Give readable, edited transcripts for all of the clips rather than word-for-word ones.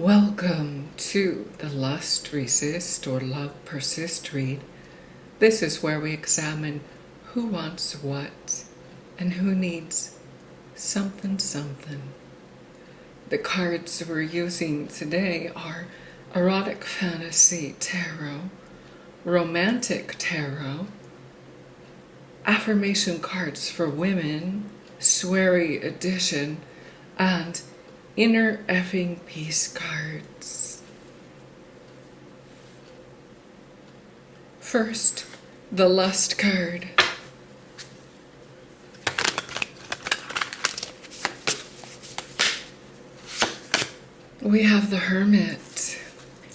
Welcome to the Lust Resist or Love Persist read. This is where we examine who wants what and who needs something. The cards we're using today are Erotic Fantasy Tarot, Romantic Tarot, Affirmation Cards for Women, Sweary Edition, and Inner Effing Peace cards. First, the Lust card. We have the Hermit.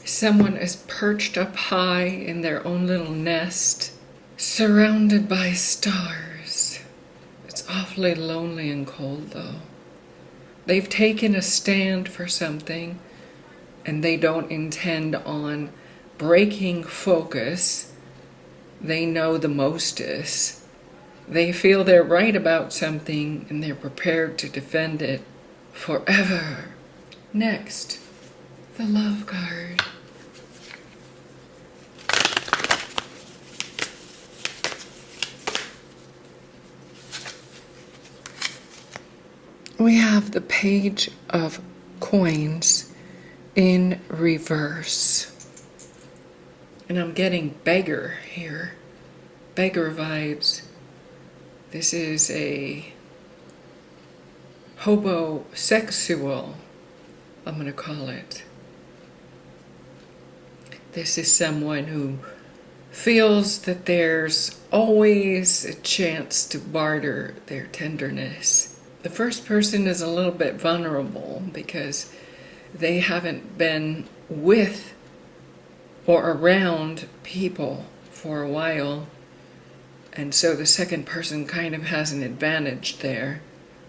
Someone is perched up high in their own little nest, surrounded by stars. It's awfully lonely and cold, though. They've taken a stand for something, and they don't intend on breaking focus. They know the mostest. They feel they're right about something, and they're prepared to defend it forever. Next, the Love card. We have the Page of Coins in reverse. And I'm getting beggar here. Beggar vibes. This is a hobosexual, I'm going to call it. This is someone who feels that there's always a chance to barter their tenderness. The first person is a little bit vulnerable because they haven't been with or around people for a while, and so the second person kind of has an advantage there.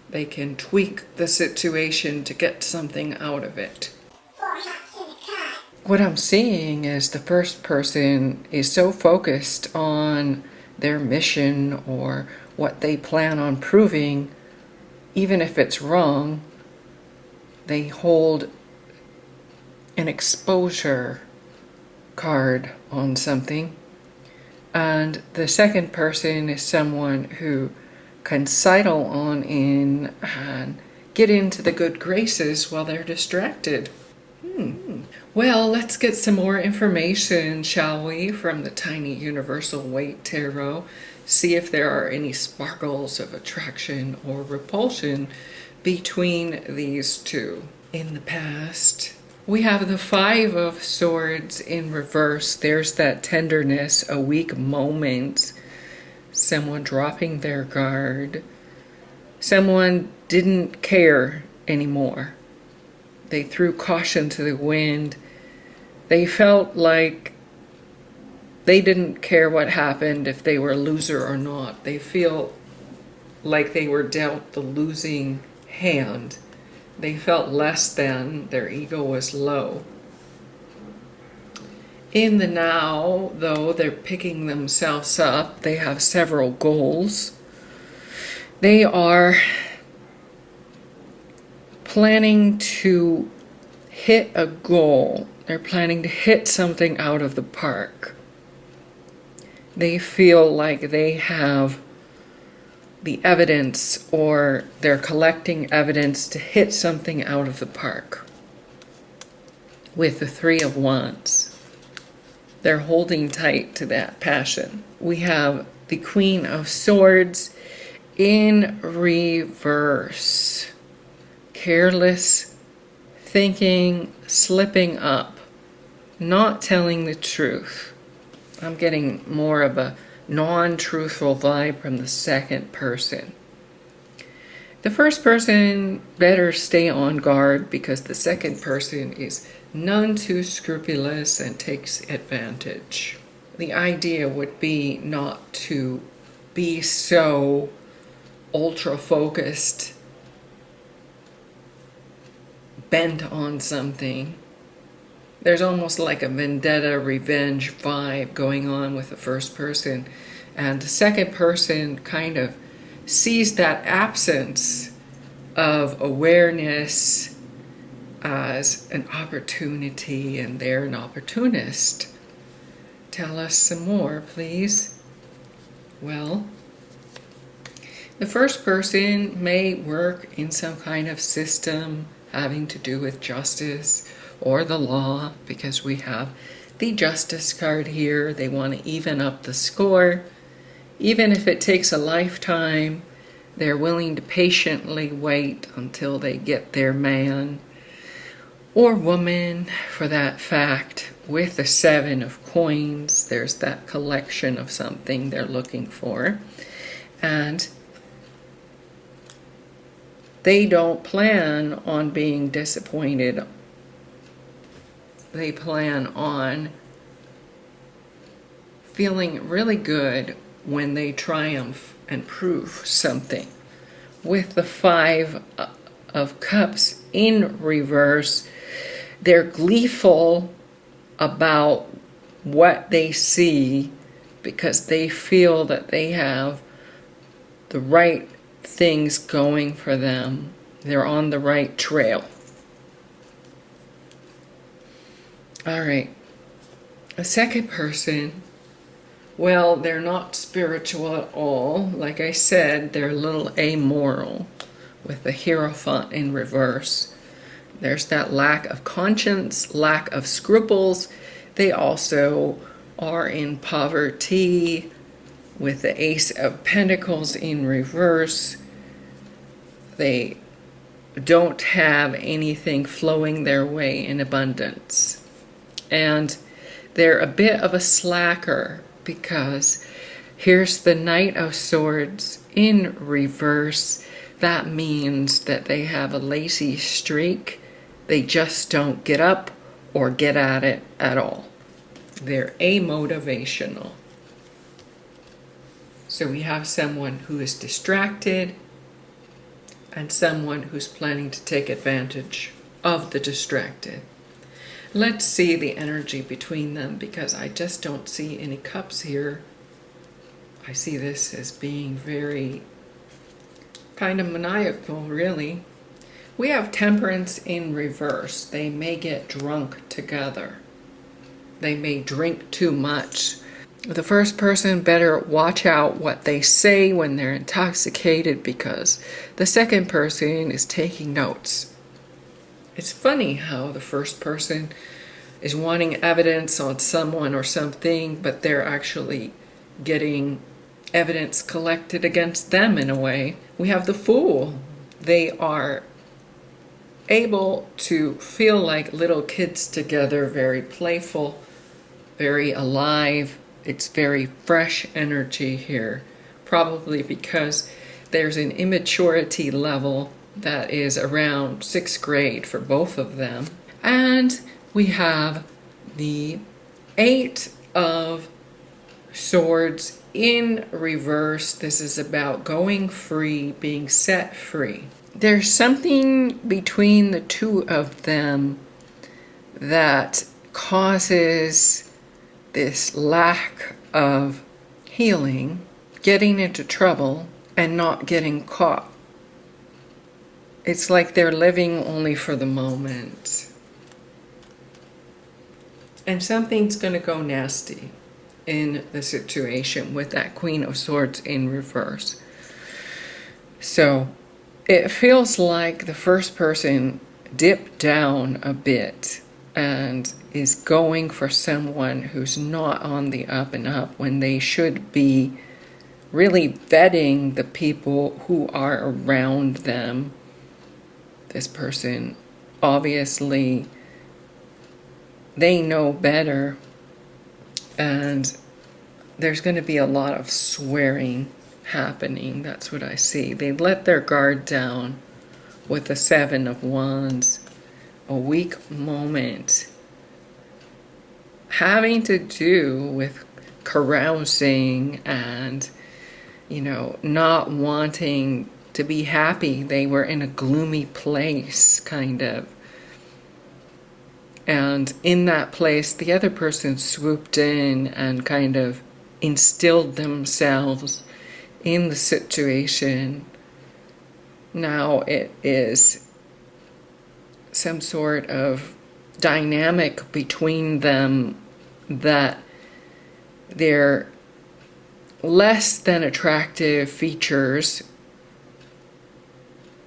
They can tweak the situation to get something out of it. What I'm seeing is the first person is so focused on their mission or what they plan on proving. Even if it's wrong, they hold an exposure card on something. And the second person is someone who can sidle on in and get into the good graces while they're distracted. Well, let's get some more information, shall we, from the Tiny Universal Weight Tarot. See if there are any sparkles of attraction or repulsion between these two. In the past, we have the Five of Swords in reverse. There's that tenderness, a weak moment, someone dropping their guard. Someone didn't care anymore. They threw caution to the wind. They felt like they didn't care what happened, if they were a loser or not. They feel like they were dealt the losing hand. They felt less than, their ego was low. In the now, though, they're picking themselves up. They have several goals. They are planning to hit a goal. They're planning to hit something out of the park. They feel like they have the evidence, or they're collecting evidence to hit something out of the park. With the Three of Wands, they're holding tight to that passion. We have the Queen of Swords in reverse. Careless thinking, slipping up, not telling the truth. I'm getting more of a non-truthful vibe from the second person. The first person better stay on guard because the second person is none too scrupulous and takes advantage. The idea would be not to be so ultra-focused, bent on something. There's almost like a vendetta, revenge vibe going on with the first person. And the second person kind of sees that absence of awareness as an opportunity and they're an opportunist. Tell us some more, please. Well, the first person may work in some kind of system having to do with justice or the law, because we have the justice card here. They want to even up the score. Even if it takes a lifetime, they're willing to patiently wait until they get their man or woman, for that fact. With the 7 of coins, there's that collection of something they're looking for. And they don't plan on being disappointed. They plan on feeling really good when they triumph and prove something. With the 5 of Cups in reverse, they're gleeful about what they see because they feel that they have the right things going for them. They're on the right trail. All right. A second person, well, they're not spiritual at all. Like I said, they're a little amoral with the Hierophant in reverse. There's that lack of conscience, lack of scruples. They also are in poverty with the Ace of Pentacles in reverse. They don't have anything flowing their way in abundance. And they're a bit of a slacker because here's the Knight of Swords in reverse. That means that they have a lazy streak. They just don't get up or get at it at all. They're amotivational. So we have someone who is distracted and someone who's planning to take advantage of the distracted. Let's see the energy between them, because I just don't see any cups here. I see this as being very kind of maniacal, really. We have Temperance in reverse. They may get drunk together. They may drink too much. The first person better watch out what they say when they're intoxicated, because the second person is taking notes. It's funny how the first person is wanting evidence on someone or something, but they're actually getting evidence collected against them in a way. We have the Fool. They are able to feel like little kids together, very playful, very alive. It's very fresh energy here, probably because there's an immaturity level that is around 6th grade for both of them. And we have the 8 of Swords in reverse. This is about going free, being set free. There's something between the two of them that causes this lack of healing, getting into trouble, and not getting caught. It's like they're living only for the moment. And something's going to go nasty in the situation with that Queen of Swords in reverse. So it feels like the first person dipped down a bit and is going for someone who's not on the up and up, when they should be really vetting the people who are around them. This person, obviously, they know better, and there's going to be a lot of swearing happening. That's what I see. They let their guard down with the 7 of Wands. A weak moment having to do with carousing and, not wanting to be happy. They were in a gloomy place, kind of. And in that place, the other person swooped in and kind of instilled themselves in the situation. Now it is some sort of dynamic between them that their less than attractive features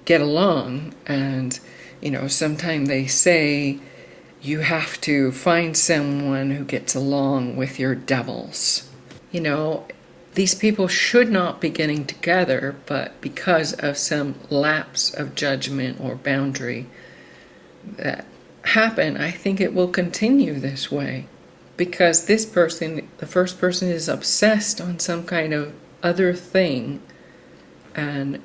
get along. And, sometimes they say you have to find someone who gets along with your devils. These people should not be getting together, but because of some lapse of judgment or boundary that happen, I think it will continue this way. Because this person, the first person, is obsessed on some kind of other thing and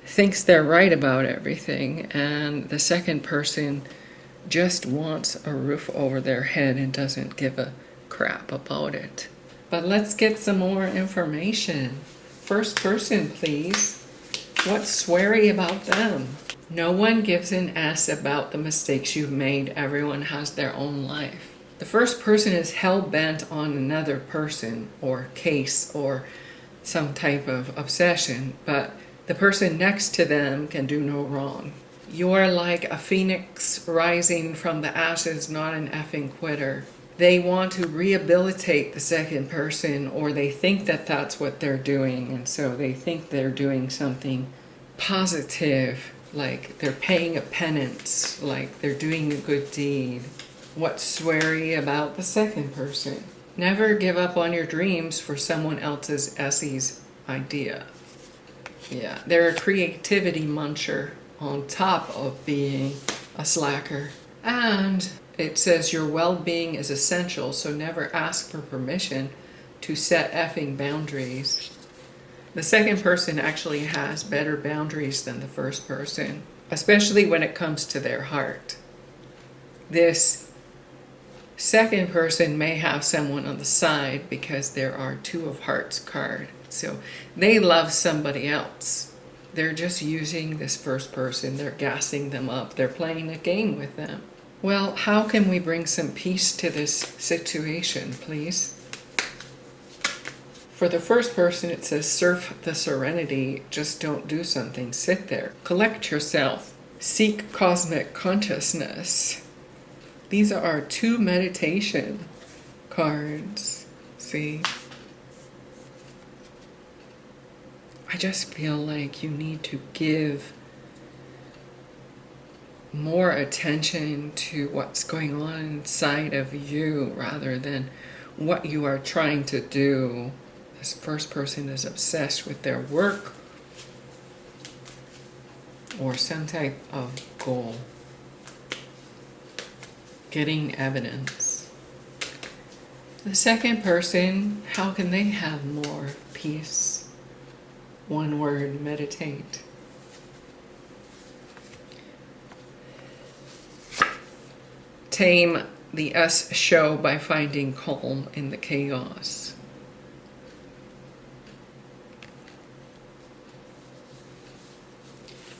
thinks they're right about everything, and the second person just wants a roof over their head and doesn't give a crap about it. But let's get some more information. First person, please. What's sweary about them? No one gives an ass about the mistakes you've made. Everyone has their own life. The first person is hell-bent on another person or case or some type of obsession, but the person next to them can do no wrong. You're like a phoenix rising from the ashes, not an effing quitter. They want to rehabilitate the second person, or they think that that's what they're doing, and so they think they're doing something positive, like they're paying a penance, like they're doing a good deed. What's sweary about the second person? Never give up on your dreams for someone else's Essie's idea. Yeah, they're a creativity muncher on top of being a slacker. And it says your well-being is essential, so never ask for permission to set effing boundaries. The second person actually has better boundaries than the first person, especially when it comes to their heart. This second person may have someone on the side because there are two of hearts card. So they love somebody else. They're just using this first person. They're gassing them up. They're playing a game with them. Well, how can we bring some peace to this situation, please? For the first person, it says surf the serenity. Just don't do something. Sit there. Collect yourself. Seek cosmic consciousness. These are our two meditation cards. See? I just feel like you need to give more attention to what's going on inside of you rather than what you are trying to do. This first person is obsessed with their work or some type of goal. Getting evidence. The second person, how can they have more peace? One word, meditate. Tame the us show by finding calm in the chaos.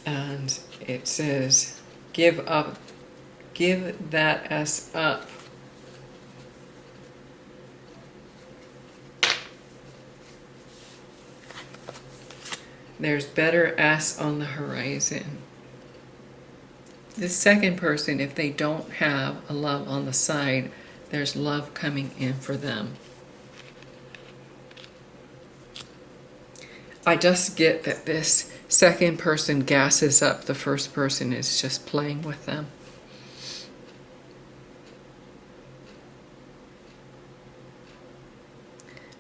And it says, give that us up. There's better us on the horizon. The second person, if they don't have a love on the side, there's love coming in for them. I just get that this second person gasses up the first person, is just playing with them.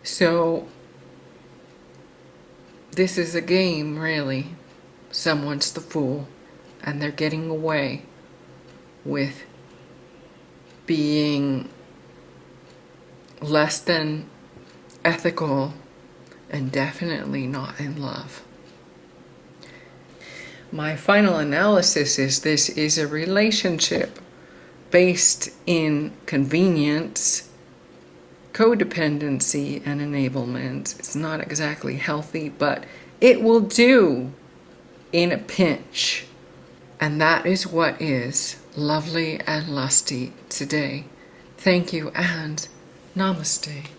So this is a game, really. Someone's the fool, and they're getting away with being less than ethical and definitely not in love. My final analysis is this is a relationship based in convenience, codependency, and enablement. It's not exactly healthy, but it will do in a pinch. And that is what is lovely and lusty today. Thank you and namaste.